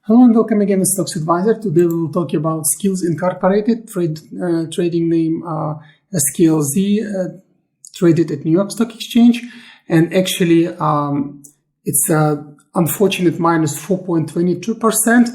Hello and welcome again to Stocks Advisor. Today we will talk about Skillz Incorporated, trading name SKLZ, traded at New York Stock Exchange. And actually, it's unfortunate minus 4.22%.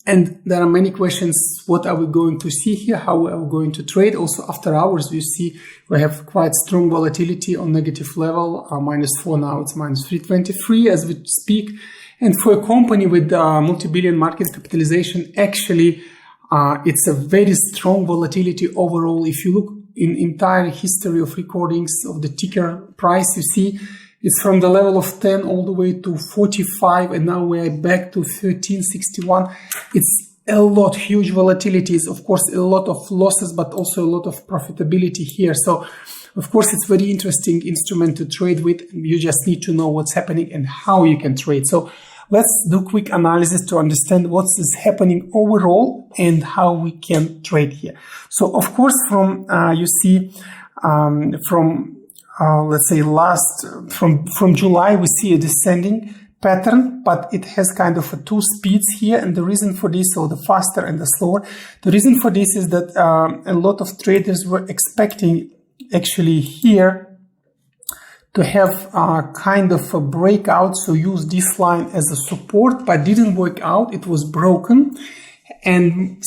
And there are many questions. What are we going to see here? How are we going to trade? Also, after hours, we see we have quite strong volatility on negative level, minus 4 now, it's minus 323 as we speak. And for a company with multi-billion market capitalization, actually, it's a very strong volatility overall. If you look in entire history of recordings of the ticker price, you see it's from the level of 10 all the way to 45, and now we are back to 1361. It's a lot, huge volatilities, of course, a lot of losses, but also a lot of profitability here. So, of course, it's very interesting instrument to trade with. You just need to know what's happening and how you can trade. So let's do quick analysis to understand what is happening overall and how we can trade here. So, of course, from you see let's say from July, we see a descending pattern, but it has kind of two speeds here. And the reason for this, so the faster and the slower, the reason for this is that a lot of traders were expecting actually here to have kind of a breakout, so use this line as a support, but didn't work out. It was broken, and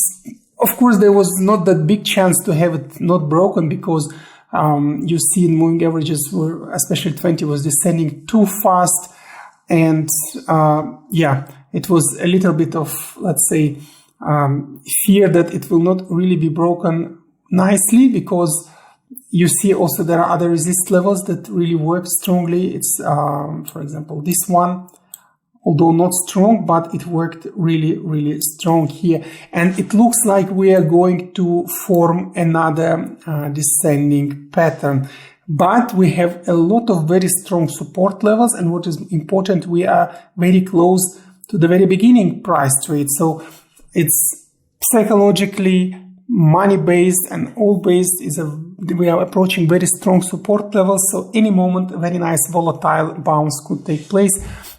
of course there was not that big chance to have it not broken, because you see in moving averages were, especially 20, was descending too fast, and yeah, it was a little bit of, let's say, fear that it will not really be broken nicely, because you see also there are other resist levels that really work strongly. It's, for example, this one, although not strong, but it worked really, really strong here. And it looks like we are going to form another descending pattern. But we have a lot of very strong support levels. And what is important, we are very close to the very beginning price trade. So it's psychologically money-based and all-based we are approaching very strong support levels. So any moment, a very nice volatile bounce could take place.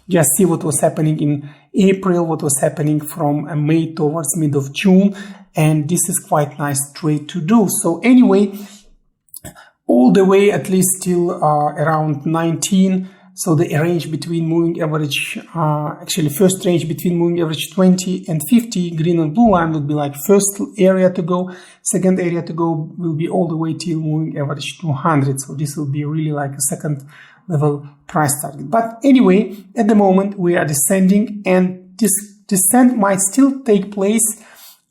Just see what was happening in April, what was happening from May towards mid of June. And this is quite nice trade to do. So anyway, all the way at least till around 19. So the range between moving average, actually first range between moving average 20 and 50, green and blue line would be like first area to go. Second area to go will be all the way till moving average 200. So this will be really like a second level price target. But anyway, at the moment we are descending, and this descent might still take place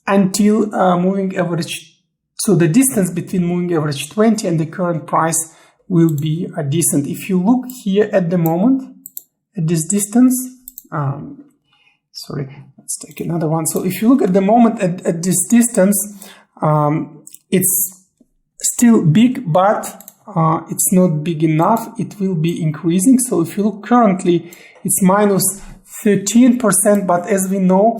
until moving average. So the distance between moving average 20 and the current price will be decent. If you look here at the moment, at this distance, sorry, let's take another one. So if you look at the moment at this distance, it's still big, but it's not big enough. It will be increasing. So if you look currently, it's minus 13%, but as we know,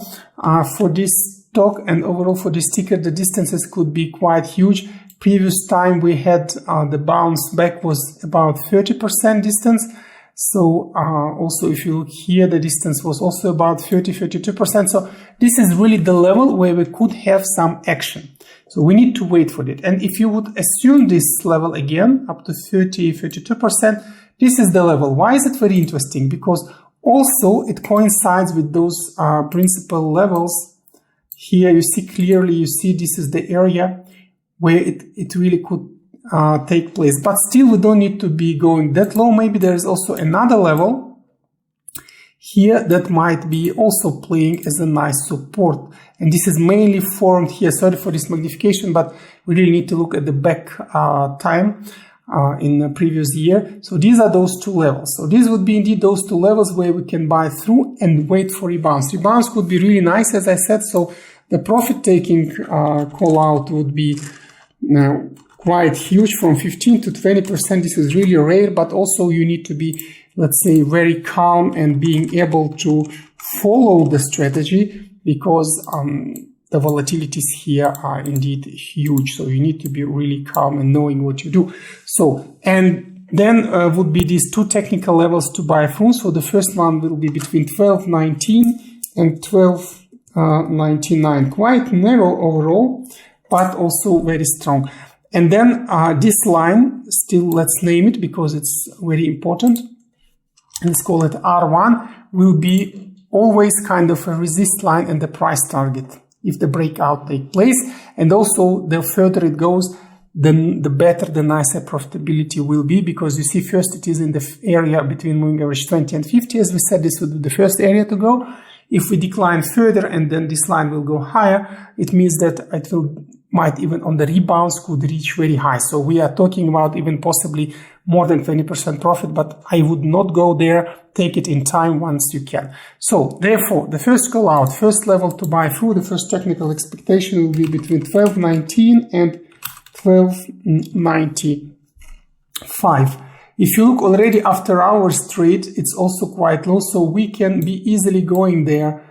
for this stock and overall for this ticker, the distances could be quite huge. Previous time we had the bounce back was about 30% distance. So also if you look here, the distance was also about 32%. So this is really the level where we could have some action. So we need to wait for it. And if you would assume this level again, up to 32%, this is the level. Why is it very interesting? Because also it coincides with those principal levels. Here you see clearly, you see this is the area where it really could take place. But still, we don't need to be going that low. Maybe there is also another level here that might be also playing as a nice support. And this is mainly formed here. Sorry for this magnification, but we really need to look at the back time in the previous year. So these are those two levels. So these would be indeed those two levels where we can buy through and wait for rebounds. Rebounds could be really nice, as I said. So the profit-taking call out would be now quite huge, from 15 to 20%. This is really rare, but also you need to be, let's say, very calm and being able to follow the strategy, because the volatilities here are indeed huge. So you need to be really calm and knowing what you do. So, and then would be these two technical levels to buy through. So the first one will be between 12.19 and 12.99. Quite narrow overall, but also very strong. And then this line, still let's name it because it's very important. Let's call it R1, will be always kind of a resist line and the price target if the breakout take place. And also the further it goes, then the better, the nicer profitability will be, because you see first it is in the area between moving average 20 and 50. As we said, this would be the first area to go. If we decline further and then this line will go higher, it means that it might even on the rebounds could reach very high. So we are talking about even possibly more than 20% profit, but I would not go there. Take it in time once you can. So therefore, the first call out, first level to buy through, the first technical expectation will be between 12.19 and 12.95. If you look already after hours trade, it's also quite low, so we can be easily going there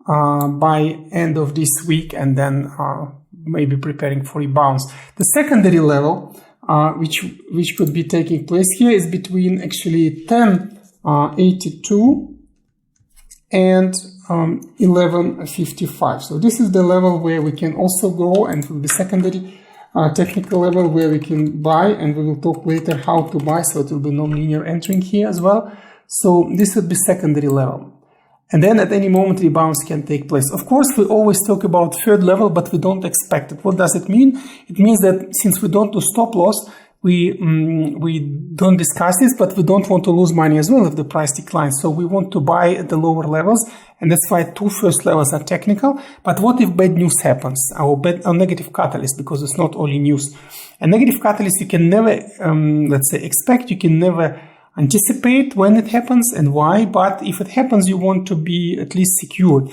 by end of this week and then maybe preparing for rebounds. The secondary level, which could be taking place here, is between actually 10.82 and 11.55. So this is the level where we can also go, and will be secondary technical level where we can buy, and we will talk later how to buy, so it will be non-linear entering here as well. So this would be secondary level. And then at any moment rebounds can take place. Of course, we always talk about third level, but we don't expect it. What does it mean? It means that since we don't do stop loss, we don't discuss this, but we don't want to lose money as well if the price declines. So we want to buy at the lower levels, and that's why two first levels are technical. But what if bad news happens, or negative catalyst, because it's not only news. A negative catalyst you can never, let's say, expect. You can never anticipate when it happens and why, but if it happens, you want to be at least secured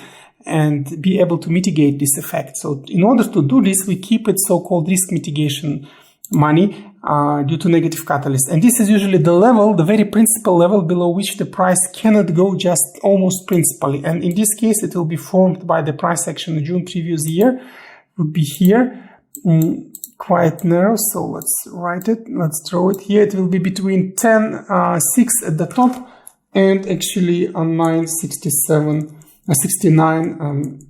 and be able to mitigate this effect. So in order to do this, we keep it so-called risk mitigation money due to negative catalyst. And this is usually the level, the very principal level below which the price cannot go, just almost principally. And in this case, it will be formed by the price action in June previous year. It would be here. Quite narrow, so let's write it, let's draw it here. It will be between 10.6 at the top and actually on 9.69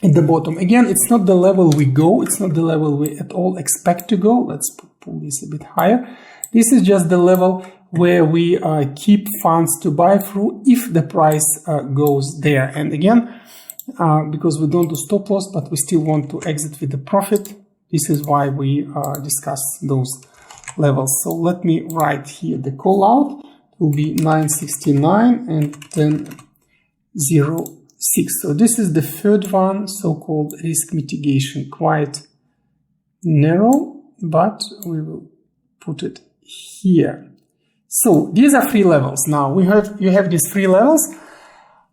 at the bottom. Again, it's not the level we go, it's not the level we at all expect to go. Let's pull this a bit higher. This is just the level where we keep funds to buy through if the price goes there. And again, because we don't do stop loss, but we still want to exit with the profit, this is why we discuss those levels. So let me write here the call out. It will be 9.69 and 10.06. So this is the third one, so-called risk mitigation. Quite narrow, but we will put it here. So these are three levels. Now you have these three levels.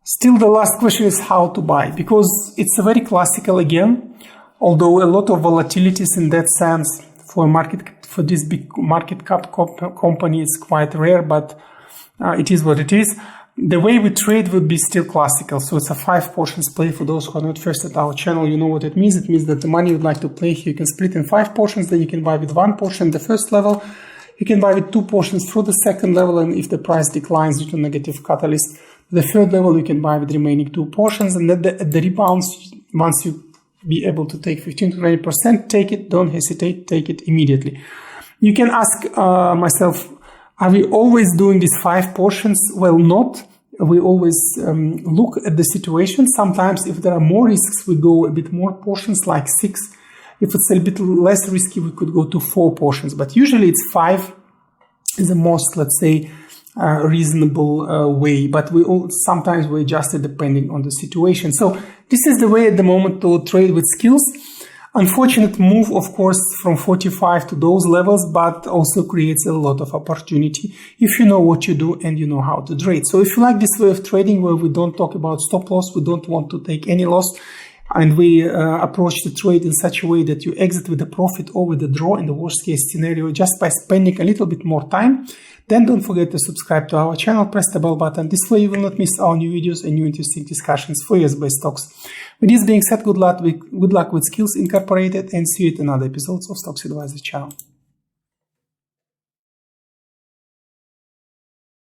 Still, the last question is how to buy, because it's a very classical again. Although a lot of volatilities in that sense for this big market cap company is quite rare, but it is what it is. The way we trade would be still classical. So it's a 5 portions play. For those who are not first at our channel, you know what it means. It means that the money you'd like to play here, you can split in 5 portions. Then you can buy with 1 portion the first level. You can buy with 2 portions through the second level. And if the price declines due to negative catalyst, the third level, you can buy with remaining 2 portions. And at the rebounds, once you be able to take 15 to 20%, take it, don't hesitate, take it immediately. You can ask myself, are we always doing these 5 portions? Well, not. We always look at the situation. Sometimes if there are more risks, we go a bit more portions, like 6. If it's a bit less risky, we could go to 4 portions. But usually it's 5 is the most, let's say, reasonable way, but sometimes we adjust it depending on the situation. So this is the way at the moment to trade with Skillz. Unfortunate move, of course, from 45 to those levels, but also creates a lot of opportunity if you know what you do and you know how to trade. So if you like this way of trading where we don't talk about stop loss, we don't want to take any loss, and we approach the trade in such a way that you exit with a profit or with a draw in the worst case scenario just by spending a little bit more time, then don't forget to subscribe to our channel, press the bell button. This way you will not miss our new videos and new interesting discussions for US-based stocks. With this being said, good luck with Skillz Incorporated, and see you at another episode of Stocks Advisor channel.